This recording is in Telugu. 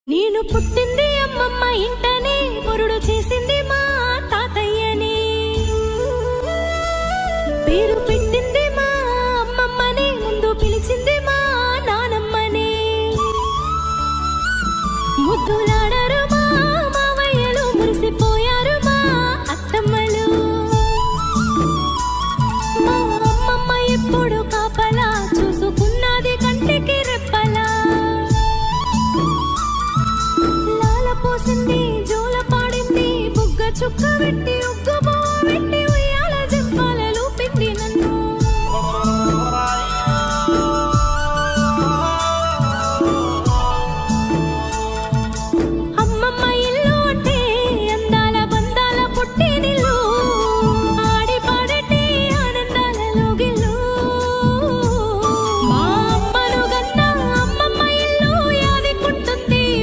నేను పుట్టింది అమ్మమ్మ ఇంటనే, మురుడు చేసింది మా తాతయ్యని. పేరు పెట్టింది మా అమ్మమ్మని, ముందు పిలిచింది మా నానమ్మని. ముద్దులాడరు మా మావయ్యలు, మురిసిపోయారు మా అత్తమ్మలు. మా అమ్మమ్మ ఎప్పుడు కాపలా, చూసుకున్నది కంటికి రెప్పలా. పోసింది జోల పాడింది, బుగ్గ చుక్క పెట్టి ఉగ్గు